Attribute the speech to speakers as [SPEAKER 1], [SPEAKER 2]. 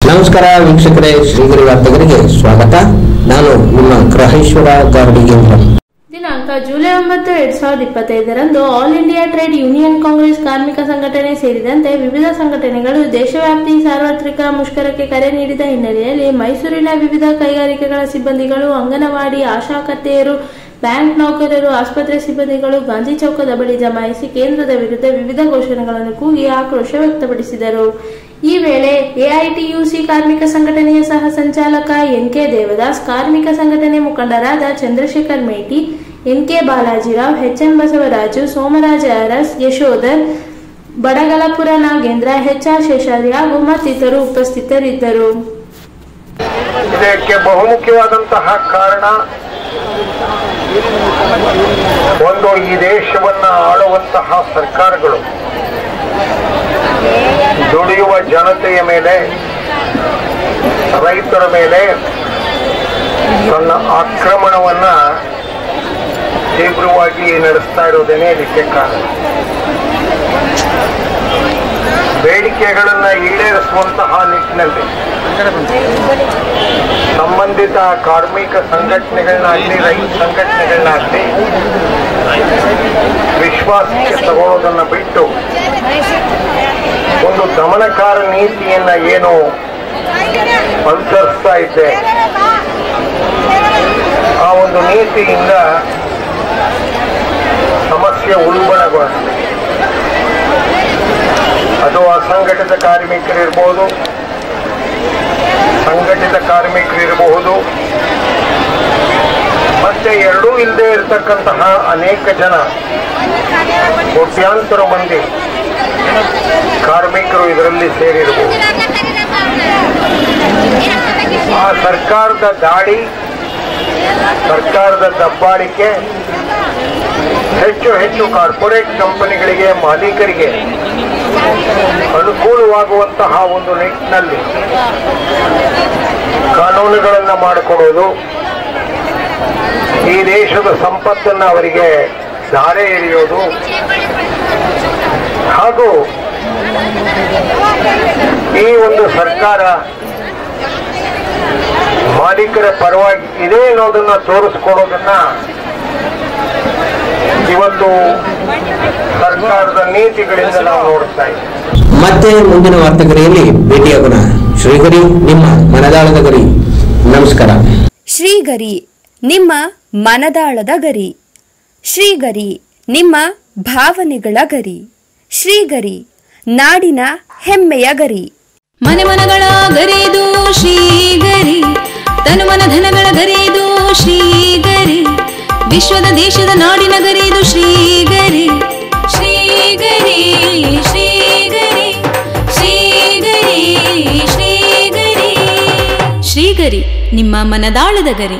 [SPEAKER 1] ನಮಸ್ಕಾರ ವೀಕ್ಷಕರೇ, ಶ್ರೀಗರಿ ವಾರ್ತೆಗರಿಗೆ ಸ್ವಾಗತ. ನಾನು ನಿಮ್ಮ ಗ್ರಹೇಶ್ವರ ಗಾರ್ಡಿಗೇಂದ್ರ.
[SPEAKER 2] ದಿನಾಂಕ ಜುಲೈ 9, 2025ರಂದು all India trade union congress ಕಾರ್ಮಿಕ ಸಂಘಟನೆ ಸೇರಿದಂತೆ ವಿವಿಧ ಸಂಘಟನೆಗಳು ದೇಶವ್ಯಾಪಿ ಸಾರ್ವತ್ರಿಕ ಮುಷ್ಕರಕ್ಕೆ ಕರೆ ನೀಡಿದ ಹಿನ್ನೆಲೆಯಲ್ಲಿ ಮೈಸೂರಿನ ವಿವಿಧ ಕೈಗಾರಿಕೆಗಳ ಸಿಬ್ಬಂದಿಗಳು, ಅಂಗನವಾಡಿ ಆಶಾಕರ್ತೆಯರು, ಬ್ಯಾಂಕ್ ನೌಕರರು, ಆಸ್ಪತ್ರೆ ಸಿಬ್ಬಂದಿಗಳು ಗಾಂಧಿ ಚೌಕದ ಬಳಿ ಜಮಾಯಿಸಿ ಕೇಂದ್ರದ ವಿರುದ್ಧ ವಿವಿಧ ಘೋಷಣೆಗಳನ್ನು ಕೂಗಿ ಆಕ್ರೋಶ ವ್ಯಕ್ತಪಡಿಸಿದರು. ಈ ವೇಳೆ ಎಐಟಿಯುಸಿ ಕಾರ್ಮಿಕ ಸಂಘಟನೆಯ ಸಹ ಸಂಚಾಲಕ ಎನ್.ಕೆ. ದೇವದಾಸ್, ಕಾರ್ಮಿಕ ಸಂಘಟನೆ ಮುಖಂಡರಾದ ಚಂದ್ರಶೇಖರ್ ಮೇಟಿ, ಎನ್.ಕೆ. ಬಾಲಾಜಿರಾವ್, ಎಚ್.ಎಂ. ಬಸವರಾಜು, ಸೋಮರಾಜ ಅರಸ್, ಯಶೋಧರ್, ಬಡಗಲಪುರ ನಾಗೇಂದ್ರ, ಎಚ್.ಆರ್. ಶೇಷಾದ್ರಿ ಹಾಗೂ ಮತ್ತಿತರರು ಉಪಸ್ಥಿತರಿದ್ದರು.
[SPEAKER 3] ಇದಕ್ಕೆ ಬಹುಮುಖ್ಯವಾದಂತಹ ಕಾರಣ, ಒಂದು ಈ ದೇಶವನ್ನ ಆಳುವಂತಹ ಸರ್ಕಾರಗಳು ದುಡಿಯುವ ಜನತೆಯ ಮೇಲೆ, ರೈತರ ಮೇಲೆ ತನ್ನ ಆಕ್ರಮಣವನ್ನ ತೀವ್ರವಾಗಿ ನಡೆಸ್ತಾ ಇರೋದೇನೆ ಇದಕ್ಕೆ ಕಾರಣ. ಬೇಡಿಕೆಗಳನ್ನ ಈಡೇರಿಸುವಂತಹ ನಿಟ್ಟಿನಲ್ಲಿ ಸಂಬಂಧಿತ ಕಾರ್ಮಿಕ ಸಂಘಟನೆಗಳನ್ನಾಗಲಿ, ರೈತ ಸಂಘಟನೆಗಳನ್ನಾಗಲಿ ವಿಶ್ವಾಸಕ್ಕೆ ತಗೊಳ್ಳೋದನ್ನ ಬಿಟ್ಟು ಒಂದು ದಮನಕಾರ ನೀತಿಯನ್ನ ಏನು ಅನುಸರಿಸ್ತಾ ಇದ್ದೆ, ಆ ಒಂದು ನೀತಿಯಿಂದ ಸಮಸ್ಯೆ ಉಲ್ಬಣಗೊಳ್ಳುತ್ತೆ. ಅದು ಅಸಂಘಟಿತ ಕಾರ್ಮಿಕರಿರ್ಬೋದು, ಸಂಘಟಿತ ಕಾರ್ಮಿಕರಿರಬಹುದು, ಮತ್ತೆ ಎರಡೂ ಇಲ್ಲದೆ ಇರತಕ್ಕಂತಹ ಅನೇಕ ಜನ, ಕೋಟ್ಯಾಂತರ ಮಂದಿ ಕಾರ್ಮಿಕರು ಇದರಲ್ಲಿ ಸೇರಿರಬಹುದು. ಆ ಸರ್ಕಾರದ ದಾಳಿ, ಸರ್ಕಾರದ ದಬ್ಬಾಳಿಕೆ ಹೆಚ್ಚು ಹೆಚ್ಚು ಕಾರ್ಪೊರೇಟ್ ಕಂಪನಿಗಳಿಗೆ, ಮಾಲೀಕರಿಗೆ ಅನುಕೂಲವಾಗುವಂತಹ ಒಂದು ನಿಟ್ಟಿನಲ್ಲಿ ಕಾನೂನುಗಳನ್ನು ಮಾಡಿಕೊಡೋದು, ಈ ದೇಶದ ಸಂಪತ್ತನ್ನು ಅವರಿಗೆ ಧಾರೆ ಎರೆಯೋದು, ಹಾಗೂ ಈ ಒಂದು ಸರ್ಕಾರ ಮಾಲೀಕರ ಪರವಾಗಿ ಇದೆ ಅನ್ನೋದನ್ನ ತೋರಿಸ್ಕೊಡೋದನ್ನ ಇವತ್ತು ಸರ್ಕಾರದ ನೀತಿಗಳಿಂದ ನಾವು ನೋಡ್ತಾ ಇದ್ದೀವಿ.
[SPEAKER 1] ಮತ್ತೆ ಮುಂದಿನ ವಾರ್ತೆಗರಿಯಲ್ಲಿ ಭೇಟಿಯಾಗೋಣ. ಶ್ರೀಗರಿ, ನಿಮ್ಮ ಮನದಾಳದ ಗರಿ. ನಮಸ್ಕಾರ.
[SPEAKER 4] ಶ್ರೀಗರಿ, ನಿಮ್ಮ ಮನದಾಳದ ಗರಿ. ಶ್ರೀಗರಿ, ನಿಮ್ಮ ಭಾವನೆಗಳ ಗರಿ. ಶ್ರೀಗರಿ, ನಾಡಿನ ಹೆಮ್ಮೆಯ ಗರಿ.
[SPEAKER 5] ಮನೆ ಮನಗಳ ಗರಿದು ಶ್ರೀಗರಿ, ತನು ಮನ ಧನಗಳ ಗರಿದು ಶ್ರೀಗರಿ, ವಿಶ್ವದ ದೇಶದ ನಾಡಿನ ಗರಿದು ಶ್ರೀಗರಿ. ಶ್ರೀಗರಿ ಶ್ರೀಗರಿ ಶ್ರೀಗರಿ ಶ್ರೀಗರಿ ಶ್ರೀಗರಿ, ನಿಮ್ಮ ಮನದಾಳದ ಗರಿ.